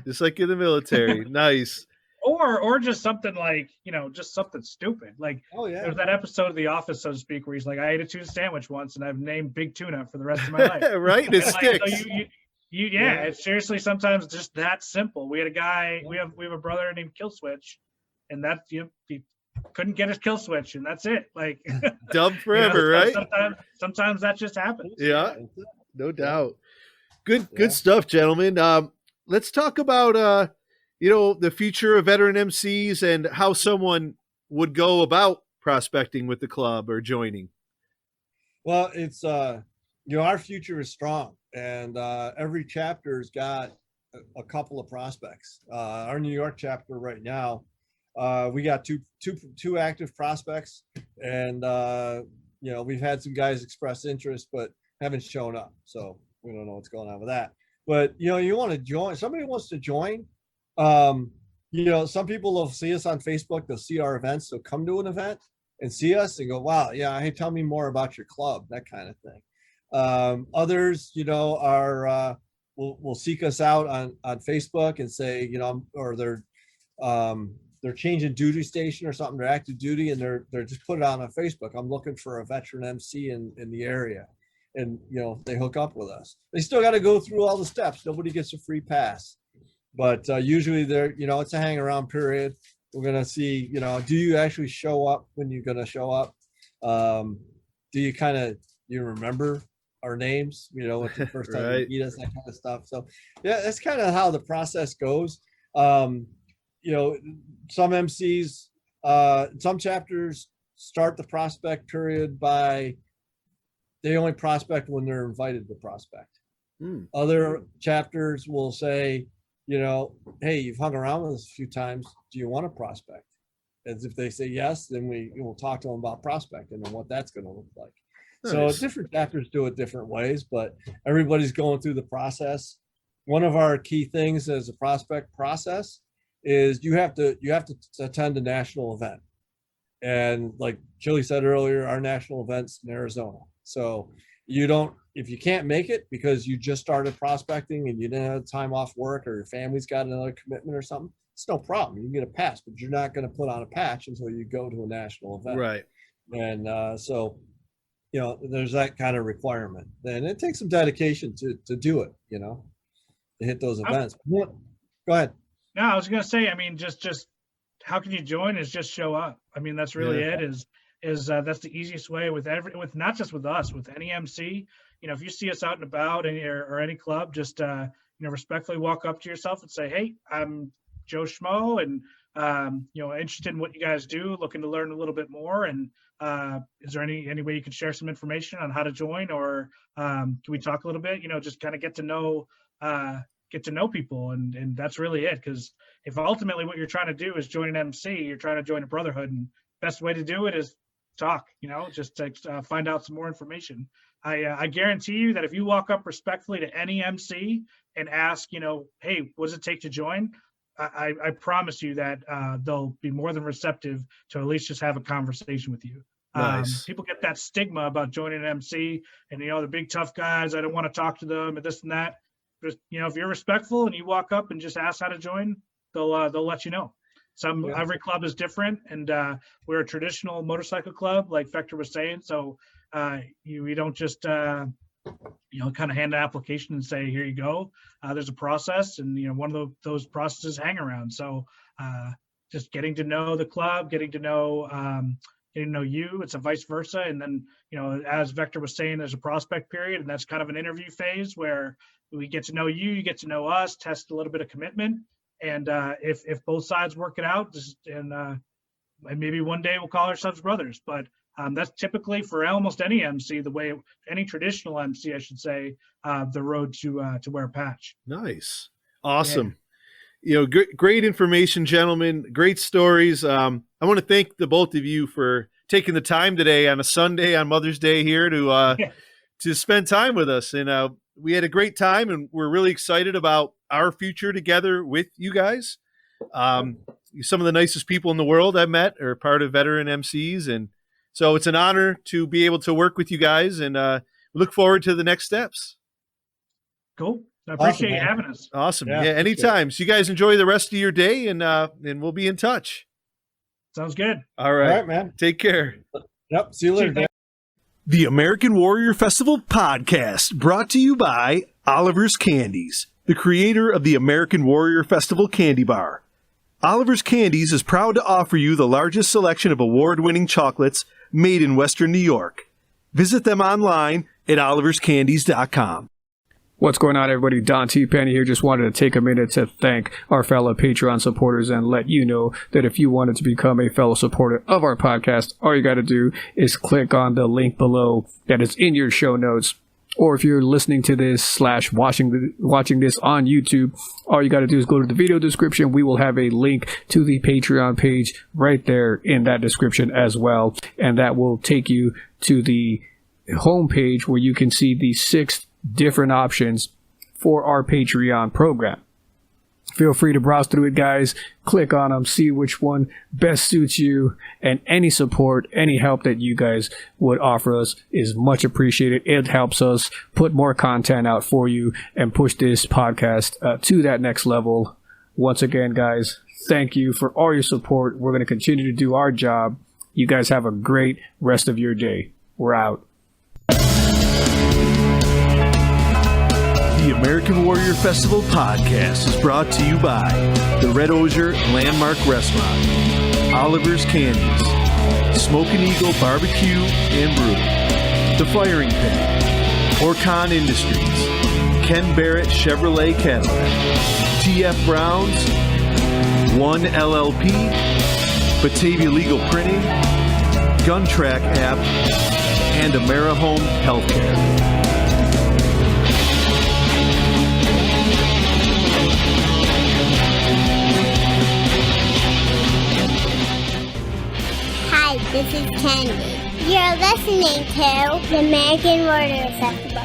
Just like in the military. Nice. Or just something like, just something stupid. Like, there's that episode of The Office, so to speak, where he's like, I ate a tuna sandwich once and I've named Big Tuna for the rest of my life. Right? It sticks. So it's seriously sometimes just that simple. We had a guy, we have a brother named Kill Switch, and that he couldn't get his kill switch, and that's it. Like dubbed forever, right? Sometimes that just happens. Yeah, no doubt. Good stuff, gentlemen. Let's talk about the future of veteran MCs and how someone would go about prospecting with the club or joining. Well, it's our future is strong, and every chapter's got a couple of prospects. Our New York chapter right now, we got two active prospects, and we've had some guys express interest but haven't shown up, so we don't know what's going on with that. But you want to join, somebody wants to join. Some people will see us on Facebook, they'll see our events, they'll come to an event and see us and go, wow, yeah, hey, tell me more about your club, that kind of thing. Others, will seek us out on Facebook and say, or they're changing duty station or something, they're active duty, and they're just put it on Facebook. I'm looking for a veteran MC in the area. And, they hook up with us. They still got to go through all the steps. Nobody gets a free pass. But usually it's a hang around period. We're going to see, do you actually show up when you're going to show up? Do you remember our names, what's the first time right. you meet us, that kind of stuff. So yeah, that's kind of how the process goes. Some MCs, some chapters start the prospect period by they only prospect when they're invited to prospect. Other chapters will say, hey, you've hung around with us a few times. Do you want to prospect? As if they say yes, then we'll talk to them about prospecting and what that's going to look like. Nice. So different chapters do it different ways, but everybody's going through the process. One of our key things as a prospect process is you have to attend a national event. And like Chili said earlier, our national event's in Arizona. So if you can't make it because you just started prospecting and you didn't have time off work or your family's got another commitment or something, it's no problem. You can get a pass, but you're not going to put on a patch until you go to a national event. Right. And so, there's that kind of requirement. Then it takes some dedication to do it, to hit those events. Go ahead. No, I was going to say, I mean, just how can you join is just show up. I mean, that's really it is that's the easiest way with not just with us, with any MC. If you see us out and about or any club, just, respectfully walk up to yourself and say, hey, I'm Joe Schmo, and, interested in what you guys do, looking to learn a little bit more. And is there any way you can share some information on how to join, or can we talk a little bit, just kind of get to know people. And that's really it. Because if ultimately what you're trying to do is join an MC, you're trying to join a brotherhood, and best way to do it is talk, just to find out some more information. I guarantee you that if you walk up respectfully to any MC and ask, hey, what does it take to join? I promise you that they'll be more than receptive to at least just have a conversation with you. Nice. People get that stigma about joining an MC and, the big tough guys, I don't want to talk to them and this and that. Just, if you're respectful and you walk up and just ask how to join, they'll let you know. Every club is different, and we're a traditional motorcycle club, like Vector was saying. So we don't just kind of hand an application and say, here you go. There's a process, and one of those processes hang around. So just getting to know the club, getting to know you, it's a vice versa. And then, as Vector was saying, there's a prospect period, and that's kind of an interview phase where we get to know you get to know us, test a little bit of commitment. And if both sides work it out, and maybe one day we'll call ourselves brothers. But that's typically for almost any MC, any traditional MC, I should say, the road to wear a patch. Nice. Awesome. Yeah. Great information, gentlemen. Great stories. I want to thank the both of you for taking the time today on a Sunday on Mother's Day here to spend time with us. And we had a great time, and we're really excited about our future together with you guys. Some of the nicest people in the world I've met are part of veteran MCs. And so it's an honor to be able to work with you guys, and we look forward to the next steps. Cool. I appreciate you having us. Awesome. Yeah, anytime. So you guys enjoy the rest of your day, and we'll be in touch. Sounds good. All right, man. Take care. Yep. See you later, Dan. The American Warrior Festival podcast, brought to you by Oliver's Candies, the creator of the American Warrior Festival candy bar. Oliver's Candies is proud to offer you the largest selection of award-winning chocolates made in Western New York. Visit them online at oliverscandies.com. What's going on, everybody? Don T. Pena here. Just wanted to take a minute to thank our fellow Patreon supporters and let you know that if you wanted to become a fellow supporter of our podcast, all you got to do is click on the link below that is in your show notes. Or if you're listening to this / watching this on YouTube, all you got to do is go to the video description. We will have a link to the Patreon page right there in that description as well. And that will take you to the homepage where you can see the 6 different options for our Patreon program. Feel free to browse through it, guys. Click on them, see which one best suits you, and any support, any help that you guys would offer us is much appreciated. It helps us put more content out for you and push this podcast to that next level. Once again, guys, thank you for all your support. We're going to continue to do our job. You guys have a great rest of your day. We're out. The American Warrior Festival podcast is brought to you by the Red Osier Landmark Restaurant, Oliver's Candies, Smoking Eagle Barbecue and Brew, The Firing Pin, Orcon Industries, Ken Barrett Chevrolet Cadillac, TF Browns, One LLP, Batavia Legal Printing, Gun Track App, and AmeriHome Healthcare. Hi, this is Candy. You're listening to the American Warrior Festival.